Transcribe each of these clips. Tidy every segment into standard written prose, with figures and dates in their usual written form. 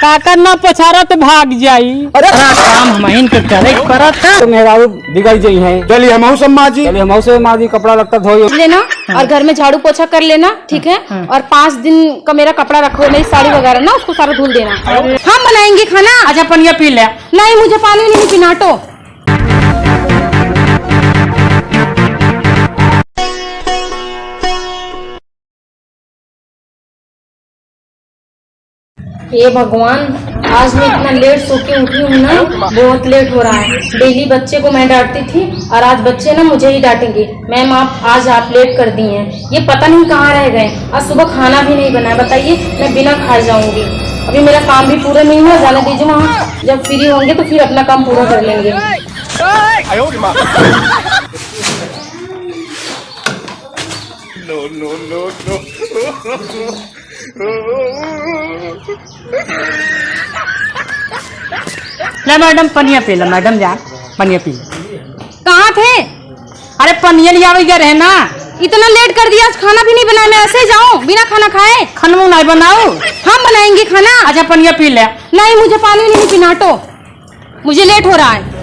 काका ना पछारा तो भाग जाई। अरे काम महीन के करे पड़ा था तो मेरा बिगड़ जाई है। चलिए हम सम्मा जी, चलिए हम से माँ जी कपड़ा लगता धोई लेना और घर में झाड़ू पोछा कर लेना, ठीक है। और 5 दिन का मेरा कपड़ा रखो, मेरी साड़ी वगैरह ना उसको सारा धुल देना। हम बनाएंगे खाना। अच्छा पनिया पी ले। नहीं मुझे पानी नहीं पीना। तो हे भगवान, आज मैं इतना लेट सो के उठी हूँ ना, बहुत लेट हो रहा है। डेली बच्चे को मैं डांटती थी और आज बच्चे ना मुझे ही डांटेंगे। मैम आज आप लेट कर दी हैं। ये पता नहीं कहाँ रह गए। आज सुबह खाना भी नहीं बनाया, बताइए मैं बिना खाए जाऊंगी। अभी मेरा काम भी पूरा नहीं हुआ, जाने दीजिए वहाँ। जब फ्री होंगे तो फिर अपना काम पूरा कर लेंगे। ले मैडम पनिया पी ले। मैडम जा पनिया पी ले। कहाँ थे? अरे पनिया लिया रहे ना। इतना लेट कर दिया, आज खाना भी नहीं बनाया। मैं ऐसे जाऊँ बिना खाना खाए? खाना नहीं बनाओ, हम बनाएंगे खाना। अच्छा पनिया पी ले। नहीं मुझे पानी नहीं पीना। तो मुझे लेट हो रहा है।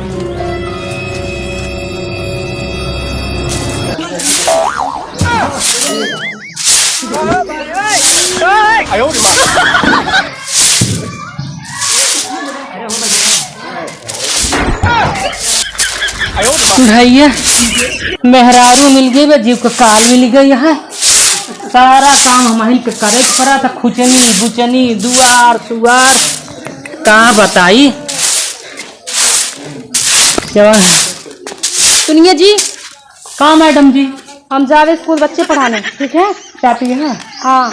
भैया मेहरारू मिल गई, बा जीव का काल मिल गई है। सारा काम हमारी के करे पड़ा था। खुचनी बुचनी दुआर सुआर का बताई। क्या सुनिए जी। कहाँ मैडम जी? हम जा रहे स्कूल बच्चे पढ़ाने, ठीक है। क्या पिए ना? हाँ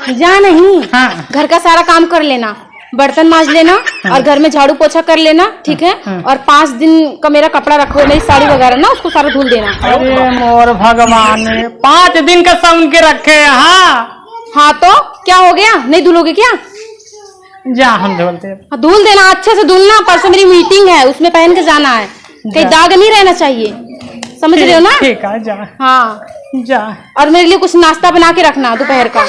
जा नहीं। हाँ घर का सारा काम कर लेना, बर्तन मांज लेना। हाँ। और घर में झाड़ू पोछा कर लेना, ठीक है। हाँ। और 5 दिन का मेरा कपड़ा रखो, मेरी साड़ी वगैरह ना उसको सारा धुल देना। अरे मोर भगवान, 5 दिन का साउन के रखे। हाँ तो क्या हो गया, नहीं धुलोगे क्या? जा हम धुलते। धुल देना, अच्छे से धुलना। परसों मेरी मीटिंग है, उसमें पहन के जाना है। कहीं दाग नहीं रहना चाहिए, समझ रहे हो ना? ठीक है जा। हाँ जा। और मेरे लिए कुछ नाश्ता बना के रखना दोपहर का।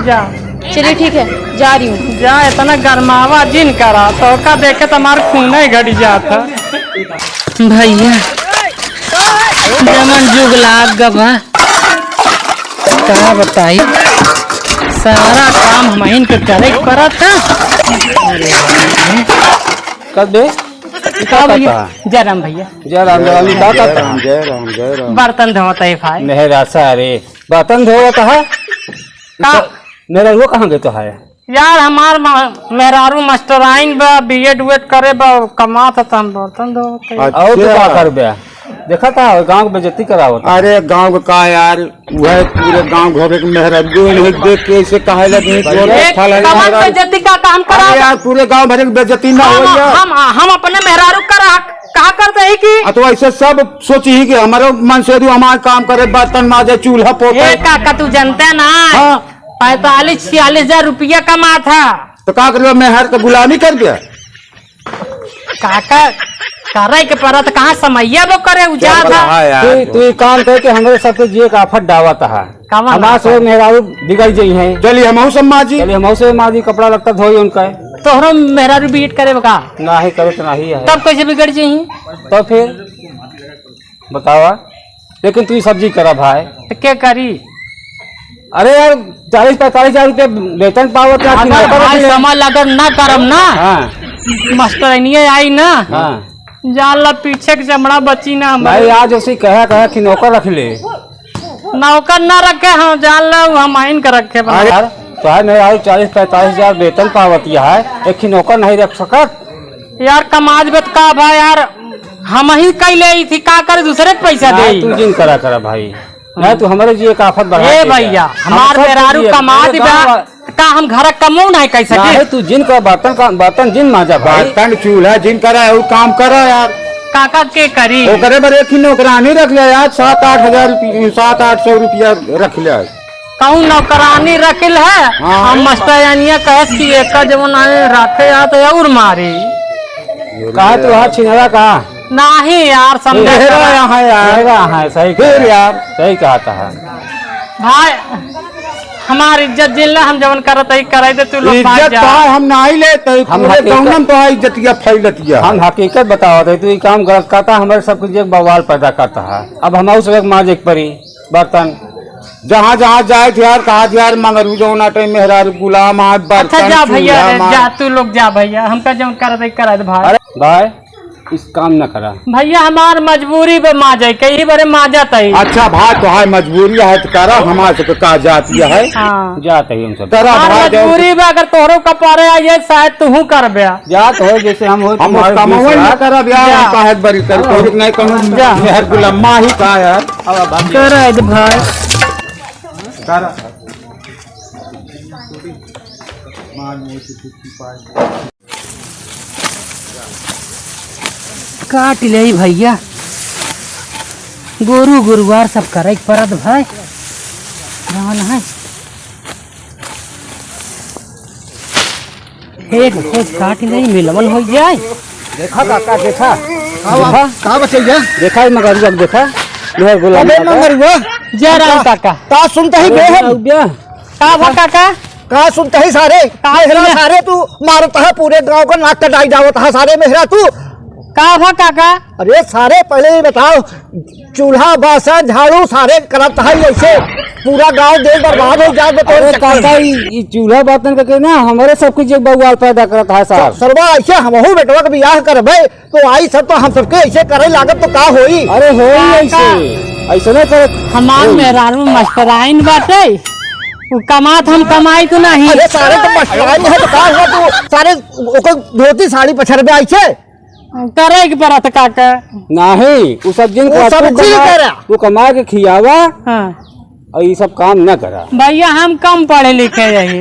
जा। चलिए ठीक है, जा रही हूँ। जा। इतना गर्मावा जिन करा तो का देखे तुम्हारा खून ही घट जाता। भैया जमन जुग लाग गवा क्या बताई। सारा काम हमाइन के करे पड़ा था। कर दे। जय राम भैया। जय राम जय राम जय राम जय राम। बर्तन धोता है भाई। मेहरा सारे बर्तन धोता है। मेरा वो कहाँ गए तो है यार? हमार मेहरारू मास्टराइन बा, बीएड वेड करे बा, कमाता था। हम बर्तन धोते। और तो क्या कर बे? देखा था गांव की बेइज्जती करा होता। अरे गांव का यार, वह पूरे गांव घर के मेहरारू देख के ऐसे कहे लगे बेइज्जती का काम करा यार। पूरे गांव भर की बेइज्जती ना हो यार। हम अपने मेहरारू कहा करते हैं कि तो ऐसे सब सोची ही कि हमारे मन से हमारे काम करे, बर्तन माजे, चूल्हा पोते। काका तू जानते ना? 45-46 हजार रुपया कमा था। तो क्या कर मेहर का गुलामी कर दिया काका। करे के पड़ा तो कहाँ समैया वो करे उजा था। तू काम कर के हमारे सबसे जी एक आफत डावा था। हमारे से मेहरारू बिगड़ गई है। चलिए हम सम्मा जी, चलिए हम से माँ जी कपड़ा लगता धोई उनका। तो हम मेहरारू बीट करे बका ना ही करे तो नहीं है। तब कैसे बिगड़ जाही? तो फिर बतावा। लेकिन तू सब्जी करा भाई तो क्या करी? अरे यार 40-45 हजार रुपये वेतन पावत। समय लगन ना करम ना। हाँ मास्टर आई ना। हाँ जाला पीछे के चमड़ा बची ना। भाई आज उसी कहा कि नौकर रख ले। नौकर ना रखे हम जान लो, हम आइन कर रखे। यार तो है मेरा 40-45 हजार वेतन पावत है, एक नौकर नहीं रख सकत यार। कमाज बेत का भाई यार, हम ही कैले थी का करे दूसरे के पैसा दे। तू जिन करा भाई, नहीं तू हमारे जी एक आफत बढ़ा। ए भैया हमार मेहरारू कमाज का हम घर कमो नहीं कैसे नहीं। तू जिन का बर्तन जिन माजा, बर्तन चूल्हा जिन करा है वो काम करा यार। काका के करी वो करे बड़े एक नौकरानी रख लिया यार। 7-8 हजार रुपया 700-800 रुपया रख लिया। कहूँ नौकरानी रखिल है। हम मास्टरानिया कहे कि एक जवन रखे या तो और मारी कहा तू हाथ छिनरा कहा नहीं यार। समझे यहाँ यार सही फिर यार सही कहता है भाई। हमारी इज्जत जिल्ला हम जवन करत ही करे दे तू लोग भाग इज्जत जा। तो हम नहीं लेते, हम पूरे हकीकत- गाँव में तो है इज्जतिया फैलतिया। हम हकीकत बताओ थे, तू ये काम गलत करता, हमारे सब कुछ एक बवाल पैदा करता है। अब हम उस वक्त माजे परी बर्तन जहाँ जहाँ जाए थे यार, कहा यार मंगरू जो टाइम मेहरार गुलाम हाथ अच्छा बर्तन जा भैया चूल्हा रे, मार- जा तू लोग जा भैया, हमका जवन करत ही करे दे भाई। अरे भाई इस काम न करा। भैया हमार मजबूरी पे माजे कई बारे माजा तई। अच्छा भाई तो है मजबूरी है तो करा, हमारे से कहा जाती है हाँ जाते ही हम सब तेरा हमार भाई देव- मजबूरी पे अगर तोहरो कपारे आइए शायद तू कर बया। जात हो जैसे हम हो हम तुम्हारे कमावे बीच न रात। करा ब्याह जा। का है बड़ी कर कोई नहीं कहूं जा। मेहर गुलामा ही का यार करे दे भाई। करा काट ले भैया, गोरू गुरुवार सब करे परत भाई रहन है। एक खोज काट ले मिलवन हो जाए। देखा काका देखा कहा बचैया देखा मगर जब देखा मेहर गुलाम मंगरुआ जय राम काका। का सुनते ही बेहन का भा काका का सुनते ही सारे मेहरा सुने? सारे तू मारता है पूरे गांव का नाक कटाई जावत है सारे मेहरा तू। का भा काका। अरे सारे पहले ही बताओ, चूल्हा बासन झाड़ू सारे करता है ऐसे पूरा गांव देश बर्बाद हो जाए अरे काका तो ये चूल्हा बर्तन करके ना हमारे सब कुछ एक बवाल पैदा करता है साहब। सरवा ऐसे हमहू बेटवा का बियाह करबे तो आई सब तो हम सबके ऐसे करे लागत तो का होई। अरे हो ही ऐसे ऐसे नहीं करे। हमार मेहरारू मास्टराइन बाटे, उ कमात हम कमाई तो नहीं। अरे सारे तो मस्टराई है तो का हुआ तू सारे ओकर धोती साड़ी पछरबे आई छे करे के परत काका। नहीं वो सब जिन वो सब जिन करा। तू कमा के खियावा हाँ और ये सब काम न करा। भैया हम कम पढ़े लिखे रही।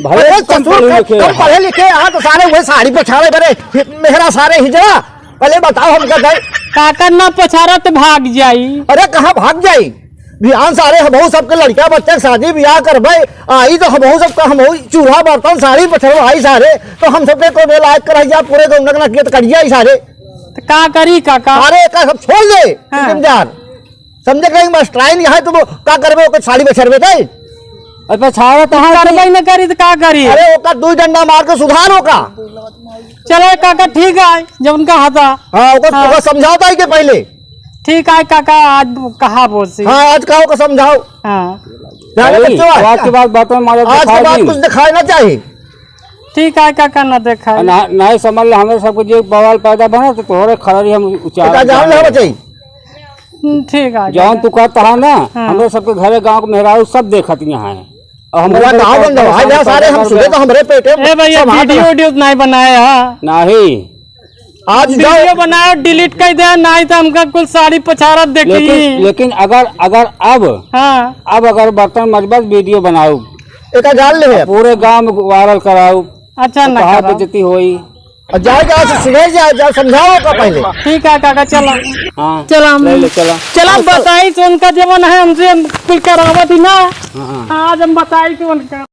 भले अरे कम पढ़े लिखे कम पढ़े लिखे यहाँ तो सारे वही साड़ी पछाड़े बरे मेहरा सारे हिजड़ा। पहले बताओ हम गए काका न पछाड़ा तो भाग जाई। अरे कहाँ भाग जाई बिहान सारे हमहू सबके लड़का बच्चे के शादी ब्याह करबे आई तो हमहू सबका हमहू चूल्हा बर्तन साड़ी पछड़ो आई सारे तो हम सबके को दे लायक कराई जा पूरे गंगा ना किए तो करिए आई सारे तो का करी काका। सारे का सब छोड़ दे हाँ। जिम्मेदार समझे कहीं मास्टराइन यहाँ तो का करबे ओकर साड़ी पछड़बे थे। अरे छाड़ा तो हाँ करबई न करी तो का करी। अरे ओका दू डंडा मार के सुधार ओका। चलो काका ठीक है जब उनका हता। हाँ ओकर हाँ। ओकर समझाता है के पहले। ठीक है काका आज कहा बोसी। हाँ आज कहो का समझाओ हाँ ध्यान नहीं, बच्चों आज के बाद बातों में आज के बाद कुछ दिखाई ना चाहिए। ठीक है काका न देखा। नहीं समझ लो हमें सब कुछ एक बवाल पैदा बना तो तोहरे खरारी हम बेटा जान ले बच्चे ठीक है जौन तू कहता है ना हाँ। हमारे सबके घरे गांव के मेहरारू सब देखत यहाँ है और हमारा गाँव बन रहा है जहाँ सारे हम सुबह तो हमारे पेटे ए भैया सब हाथ वीडियो में। वीडियो नहीं बनाया। नहीं आज वीडियो जाओ बनाया डिलीट कर दे नहीं तो हमका कुल साड़ी पछाड़ा देखी। लेकिन अगर अगर हाँ अब अगर बर्तन मजबूत वीडियो बनाऊ एक जान ले पूरे गांव में वायरल कराऊ अच्छा न कहा करा। बेइज्जती होई। और जाओ जाओ से सुबह जाओ समझाओ का पहले। ठीक है काका चलो हाँ चलो हम ले ले चला। चलो बताई तो उनका जवन है हमसे कुल करावत ही ना। हाँ आज हम बताई तो उनका